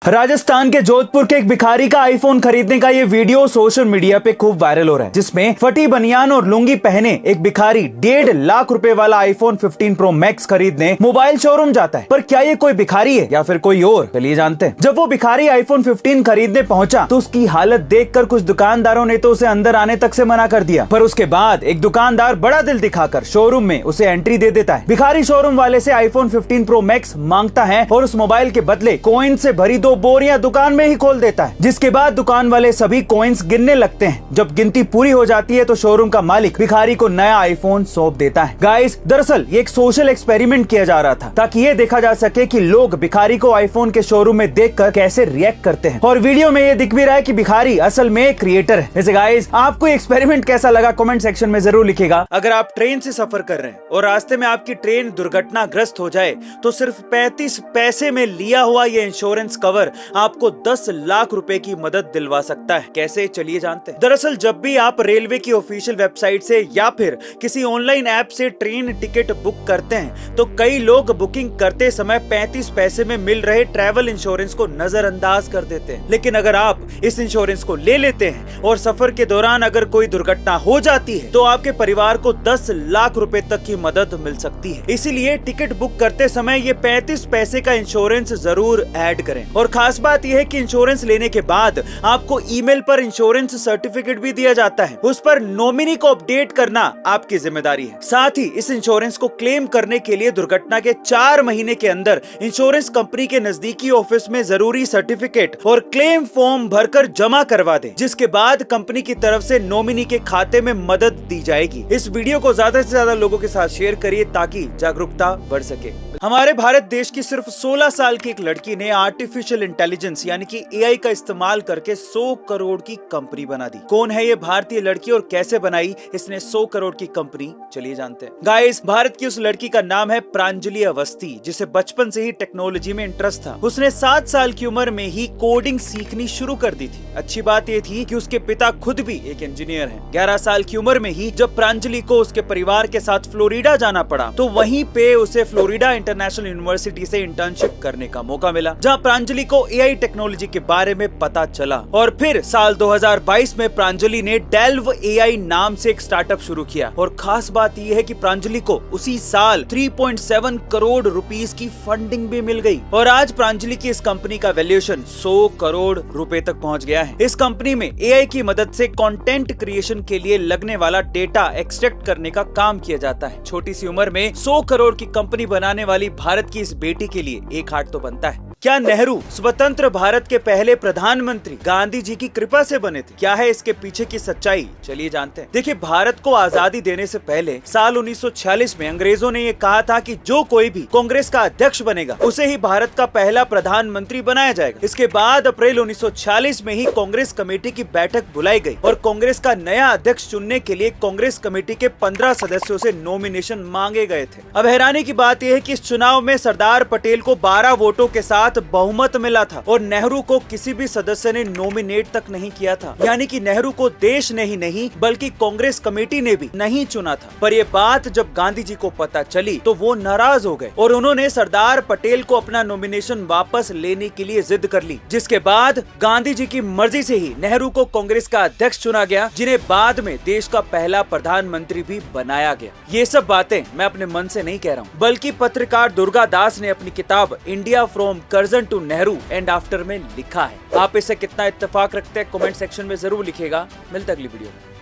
राजस्थान के जोधपुर के एक भिखारी का आईफोन खरीदने का ये वीडियो सोशल मीडिया पे खूब वायरल हो रहा है, जिसमें फटी बनियान और लुंगी पहने एक भिखारी 1.5 लाख रुपए वाला आईफोन 15 प्रो मैक्स खरीदने मोबाइल शोरूम जाता है। पर क्या ये कोई भिखारी है या फिर कोई और, चलिए जानते हैं। जब वो भिखारी आईफोन 15 खरीदने पहुंचा तो उसकी हालत देखकर कुछ दुकानदारों ने तो उसे अंदर आने तक से मना कर दिया, पर उसके बाद एक दुकानदार बड़ा दिल दिखाकर शोरूम में उसे एंट्री दे देता है। भिखारी शोरूम वाले से आईफोन 15 प्रो मैक्स मांगता है और उस मोबाइल के बदले कॉइन से भरी 2 बोरियां दुकान में ही खोल देता है, जिसके बाद दुकान वाले सभी कॉइन्स गिनने लगते हैं। जब गिनती पूरी हो जाती है तो शोरूम का मालिक भिखारी को नया आईफोन सौंप देता है। गाइस, दरअसल ये एक सोशल एक्सपेरिमेंट किया जा रहा था ताकि ये देखा जा सके कि लोग भिखारी को आईफोन के शोरूम में देखकर कैसे रिएक्ट करते हैं। और वीडियो में ये दिख भी रहा है कि भिखारी असल में क्रिएटर है। वैसे गाइस, आपको एक्सपेरिमेंट कैसा लगा कमेंट सेक्शन में जरूर लिखिएगा। अगर आप ट्रेन से सफर कर रहे हैं और रास्ते में आपकी ट्रेन दुर्घटनाग्रस्त हो जाए तो सिर्फ 35 पैसे में लिया हुआ ये इंश्योरेंस कवर आपको 10 लाख रुपए की मदद दिलवा सकता है। कैसे, चलिए जानते हैं। दरअसल जब भी आप रेलवे की ऑफिशियल वेबसाइट से या फिर किसी ऑनलाइन ऐप से ट्रेन टिकट बुक करते हैं तो कई लोग बुकिंग करते समय 35 पैसे में मिल रहे ट्रैवल इंश्योरेंस को नजरअंदाज कर देते हैं। लेकिन अगर आप इस इंश्योरेंस को ले लेते हैं और सफर के दौरान अगर कोई दुर्घटना हो जाती है तो आपके परिवार को 10 लाख रुपए तक की मदद मिल सकती है। इसीलिए टिकट बुक करते समय ये 35 पैसे का इंश्योरेंस जरूर ऐड करें। और खास बात यह है कि इंश्योरेंस लेने के बाद आपको ईमेल पर इंश्योरेंस सर्टिफिकेट भी दिया जाता है। उस पर नॉमिनी को अपडेट करना आपकी जिम्मेदारी है। साथ ही इस इंश्योरेंस को क्लेम करने के लिए दुर्घटना के 4 महीने के अंदर इंश्योरेंस कंपनी के नजदीकी ऑफिस में जरूरी सर्टिफिकेट और क्लेम फॉर्म भरकर जमा करवा दें, जिसके बाद कंपनी की तरफ से नॉमिनी के खाते में मदद दी जाएगी। इस वीडियो को ज्यादा से ज्यादा लोगों के साथ शेयर करिए ताकि जागरूकता बढ़ सके। हमारे भारत देश की सिर्फ 16 साल की एक लड़की ने आर्टिफिशियल इंटेलिजेंस यानी कि एआई का इस्तेमाल करके 100 करोड़ की कंपनी बना दी। कौन है ये भारतीय लड़की और कैसे बनाई इसने 100 करोड़ की कंपनी, चलिए जानते हैं। गाइस, भारत की उस लड़की का नाम है प्रांजलि अवस्थी, जिसे बचपन से ही टेक्नोलॉजी में इंटरेस्ट था। उसने 7 साल की उम्र में ही कोडिंग सीखनी शुरू कर दी थी। अच्छी बात ये थी कि उसके पिता खुद भी एक इंजीनियर हैं। 11 साल की उम्र में ही जब प्रांजलि को उसके परिवार के साथ फ्लोरिडा जाना पड़ा तो वहीं पे उसे फ्लोरिडा इंटरनेशनल यूनिवर्सिटी से इंटर्नशिप करने का मौका मिला, जहां प्रांजलि को एआई टेक्नोलॉजी के बारे में पता चला। और फिर साल 2022 में प्रांजलि ने डेल्व एआई नाम से एक स्टार्टअप शुरू किया। और खास बात यह है कि प्रांजलि को उसी साल 3.7 करोड़ रुपीस की फंडिंग भी मिल गई। और आज प्रांजलि की इस कंपनी का वैल्यूएशन 100 करोड़ रुपए तक पहुंच गया है। इस कंपनी में एआई की मदद से कंटेंट क्रिएशन के लिए लगने वाला डेटा एक्सट्रैक्ट करने का काम किया जाता है। छोटी सी उम्र में 100 करोड़ की कंपनी बनाने वाली भारत की इस बेटी के लिए एक हाथ तो बनता है। क्या नेहरू स्वतंत्र भारत के पहले प्रधानमंत्री गांधी जी की कृपा से बने थे? क्या है इसके पीछे की सच्चाई, चलिए जानते हैं। देखिए, भारत को आजादी देने से पहले साल 1946 में अंग्रेजों ने ये कहा था कि जो कोई भी कांग्रेस का अध्यक्ष बनेगा उसे ही भारत का पहला प्रधानमंत्री बनाया जाएगा। इसके बाद अप्रैल 1946 में ही कांग्रेस कमेटी की बैठक बुलाई गई और कांग्रेस का नया अध्यक्ष चुनने के लिए कांग्रेस कमेटी के 15 सदस्यों से नॉमिनेशन मांगे गए थे। अब हैरानी की बात यह है कि इस चुनाव में सरदार पटेल को 12 वोटों के साथ बहुमत मिला था और नेहरू को किसी भी सदस्य ने नॉमिनेट तक नहीं किया था। यानी कि नेहरू को देश ने ही नहीं बल्कि कांग्रेस कमेटी ने भी नहीं चुना था। पर ये बात जब गांधी जी को पता चली तो वो नाराज हो गए और उन्होंने सरदार पटेल को अपना नॉमिनेशन वापस लेने के लिए जिद कर ली, जिसके बाद गांधी जी की मर्जी से ही नेहरू को कांग्रेस का अध्यक्ष चुना गया, जिन्हें बाद में देश का पहला प्रधानमंत्री भी बनाया गया। ये सब बातें मैं अपने मन से नहीं कह रहा हूँ, बल्कि पत्रकार दुर्गा दास ने अपनी किताब India from Curzon to Nehru and after में लिखा है। आप इसे कितना इत्तेफाक रखते हैं कमेंट सेक्शन में जरूर लिखिएगा। मिलते अगली वीडियो में।